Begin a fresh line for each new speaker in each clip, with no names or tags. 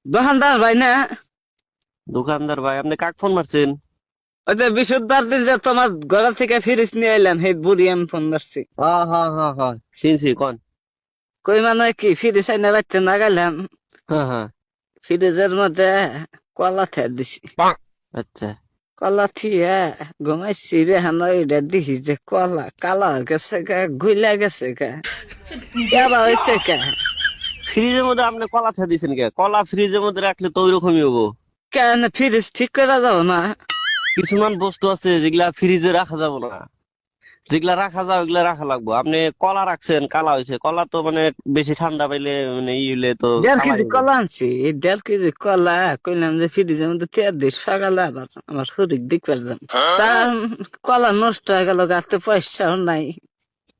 দোকানদার ভাই না?
দোকানদার ভাই, আপনি কাক ফোন মারছেন?
ওই যে বিশুদ্ধবার দিন যে তোমার ঘর থেকে ফিরিস নিয়ে এলাম, সেই বুড়ি আমি ফোন ধরছি।
হ্যাঁ হ্যাঁ হ্যাঁ হ্যাঁ, চিনছি, কোন?
কই মানে কি ফিরিস আইনা রাখতে না গেলাম,
হ্যাঁ হ্যাঁ।
ফ্রিজের মধ্যে কলা থে দিছি।
আচ্ছা।
কলা থিয়ে ঘুমাইছি রে, হানা ওইটা দিছি যে কলা কালা হয়ে গেছে গা, গুইলা গেছে গা, কেবা হয়েছে কে?
ফ্রিজের মধ্যে আপনি কলা ছেড়ে দিয়েছেন কে? কলা ফ্রিজের মধ্যে রাখলে তো ওইরকমই হবো।
কেন ফ্রিজ ঠিক করে যাবো না?
কিছুমান বস্তু আছে যেগুলা ফ্রিজে রাখা যাবে না, যেগুলা রাখা যায় ওগুলা রাখা লাগবো। আপনি কলা রাখছেন, কালা হয়েছে। কলা তো মানে বেশি ঠান্ডা পাইলে মানে ই হইলে তো
1.5 কেজি
কালাই হবে।
কলা আনছি, এই 1.5 কেজি কলা কইলাম যে ফ্রিজের মধ্যে তেল দিই, সকালে আবার আমার শরীর দিক পারলাম। তা কলা নষ্ট হয়ে গেল, গাতে পয়সাও নাই।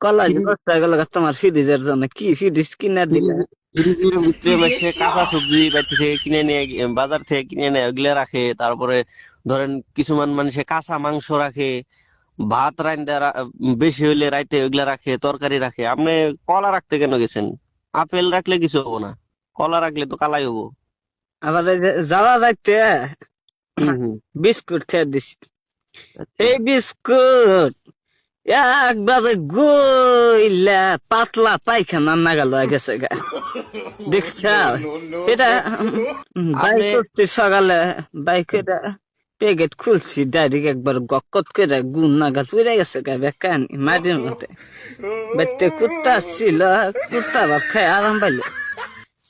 কলা যে
ফ্রিজ
নষ্ট হয়ে গেল গা, তোমার ফ্রিজের জন্য কি ফ্রিজ কিনা দিলা?
ফ্রিজের ভিতরে মাসে কাঁচা সবজি বাড়ি থেকে কিনে নিয়ে বাজার থেকে কিনে নেয়, ওগুলা রাখে। তারপরে ধরেন কিছুমান মানুষে কাঁচা মাংস রাখে, ভাত রান্দা বেশি হইলে রাইতে ওইগুলা রাখে, তরকারি রাখে। আপনি কলা রাখতে কেন গেছেন? আপেল রাখলে কিছু হবো না, কলা রাখলে তো কালাই হবো।
আবার এই যে যাওয়া যাইতে
হম হম।
বিস্কুট খেয়ে দিছি।
আচ্ছা।
এই বিস্কুট একবারে গইলা পাতলা পায়খানা নাগাল হয়ে গেছে গা, দেখছ? এটা বাইক
আপনি
করছি সকালে, বাইকের প্যাকেট খুলছি, ডাইরেক্ট একবার গক্কত করে গুণ নাগাল পুড়ে গেছে গা, বেকানি মাটির মধ্যে। বাড়িতে কুত্তা ছিল, কুত্তা আবার খাই আরাম পাইলো।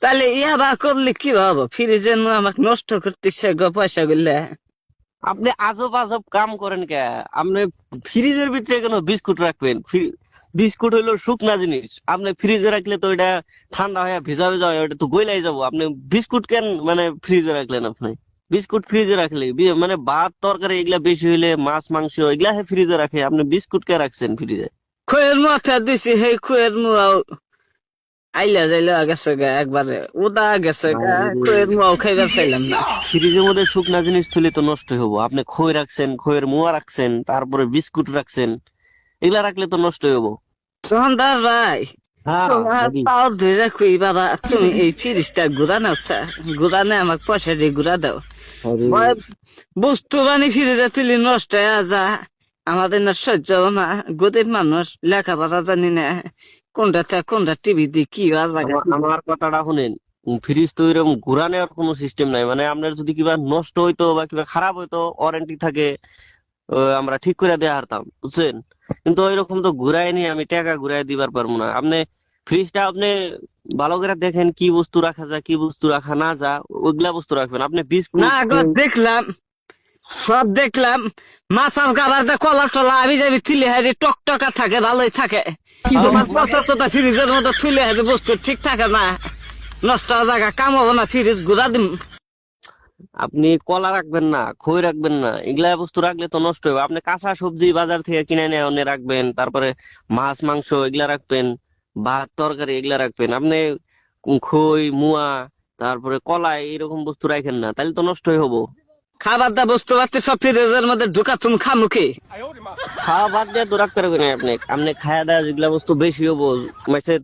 তাহলে ইয়া বা করলে কি হবো? ফ্রিজের আমাকে নষ্ট করতেছে গো পয়সা গুলা।
আপনি আজব আজব কাম করেন কে? আপনি ফ্রিজের ভিতরে কেন বিস্কুট রাখবেন? বিস্কুট হইলো শুকনা জিনিস, আপনি ফ্রিজে রাখলে তো এটা ঠান্ডা হয়ে ভিজা ভিজা হয়, ওটা তো গইলাই যাবো। আপনি বিস্কুট কেন মানে ফ্রিজে রাখলেন? আপনি বিস্কুট ফ্রিজে রাখলে মানে ভাত তরকারি এগুলা বেশি হইলে, মাছ মাংস এগুলা ফ্রিজে রাখে, আপনি বিস্কুট কে রাখছেন ফ্রিজে?
খুয়ের মাথা দিছি, সেই খুয়ের মুয়াও আইলা যাইলা গেছে গা, একবারে উদা গেছে গা, খুয়ের মুয়াও খাইবার চাইলাম না।
ফ্রিজের মধ্যে শুকনা জিনিস থুলে তো নষ্ট হবো। আপনি খই রাখছেন, খইয়ের মোয়া রাখছেন, তারপরে বিস্কুট রাখছেন, এগুলা রাখলে তো নষ্ট হবো।
সন্দাস ভাই,
হ্যাঁ
তোমার
বলি।
পাও ধরে খুই বাবা, তুমি এই ফ্রিজটা ঘুরানো, ঘুরানে আমাকে পয়সা দিয়ে ঘুরা দাও।
আরে,
ভয় বস্তু বানি ফ্রিজে তুলি নষ্ট হয়ে যা, আমাদের না সহ্য হবে না। গরিব মানুষ, লেখাপড়া জানি না, কোনটা টিভি দিয়ে কি জায়গা।
আমার কথাটা শুনেন। ফ্রিজ তো এরকম ঘুরা নেওয়ার কোনো সিস্টেম নাই। মানে আপনার যদি কিবা নষ্ট হইতো বা কিবা খারাপ হইতো, ওয়ারেন্টি থাকে, আমরা ঠিক করে দেয়া হারতাম, বুঝছেন? কিন্তু ওইরকম তো ঘুরাই নিয়ে আমি টাকা ঘুরাই দিবার পারবো না। আপনি ফ্রিজটা আপনি ভালো করে দেখেন কি বস্তু রাখা যায়, কি বস্তু রাখা না যায়, ওইগুলা বস্তু রাখবেন। আপনি
না
বিস্কুট
গো, দেখলাম, সব দেখলাম। মাছার গাবার দে কলা টলা আমি যাবি তুলে হারি টকটকা থাকে, ভালোই থাকে। তোমার
মানে
পচা চোতা ফ্রিজের মধ্যে তুলে হারি বস্তু ঠিক থাকে না, নষ্ট হওয়ার জায়গা কাম হবো না, ফ্রিজ ঘুরা দিম।
আপনি কলা রাখবেন না, খই রাখবেন না, এগুলা বস্তু রাখলে তো নষ্ট হবে। আপনি কাঁচা সবজি বাজার থেকে কিনে নিয়ে এনে রাখবেন, তারপরে মাছ মাংস এগুলা রাখবেন, ভাত তরকারি এগুলা রাখবেন। আপনি খই মুয়া তারপরে কলা এরকম বস্তু রাখেন না, তাহলে তো নষ্টই হবো।
খাবার দা বস্তু পাতি সব ফ্রিজের মধ্যে ঢুকা, তুমি খামুখি।
খাওয়া বাদ দিয়ে তো রাখতে পারবেন না। আপনি আপনি খাওয়া দাওয়া যেগুলা বস্তু বেশি হবো, মাসে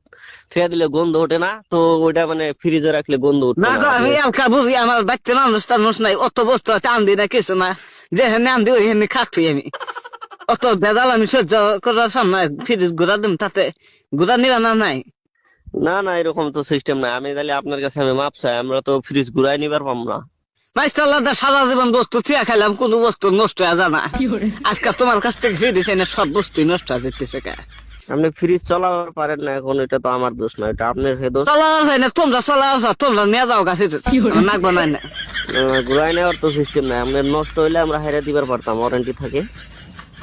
ছেড়ে দিলে গন্ধ ওঠে না তো, ওইটা মানে ফ্রিজে রাখলে গন্ধ উঠবো
না
না
গো,
আপনি।
আমি এলকা বুঝি, আমার বাচ্চা মানুষ টানুষ নাই, অত বস্তু টান দি না কিছু না, যে হেনে আন দি ওই হেনে খাচ্ছি আমি। অত ভেজাল আমি সহ্য করার সামনে ফ্রিজ ঘুরা দিম, তাতে ঘুরা নিবা না নাই?
না না, এরকম তো সিস্টেম নাই। আমি তাহলে আপনার কাছে আমি মাপ চাই, আমরা তো ফ্রিজ ঘুরাই নিবার পাম না।
মাইস্টাল্লাহ সারা জীবন বস্তু থিয়া খাইলাম, কোন বস্তু নষ্ট হয়ে যায় না। আজকাল তোমার কাছ থেকে ফিরেছে না, সব বস্তু নষ্ট হয়ে যেতেছে কে?
আপনি ফ্রিজ চালাতে পারেন না এখন, এটা তো আমার দোষ না, এটা আপনার হে দোষ।
চলা হয় না, তোমরা চলা আসো, তোমরা নিয়ে যাও গা ফিরে, নাক বানাই না।
ঘুরাই নেওয়ার তো সিস্টেম নাই। আপনার নষ্ট হইলে আমরা হেরে দিবার পারতাম, ওয়ারেন্টি থাকে,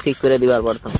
ঠিক করে দিবার পারতাম।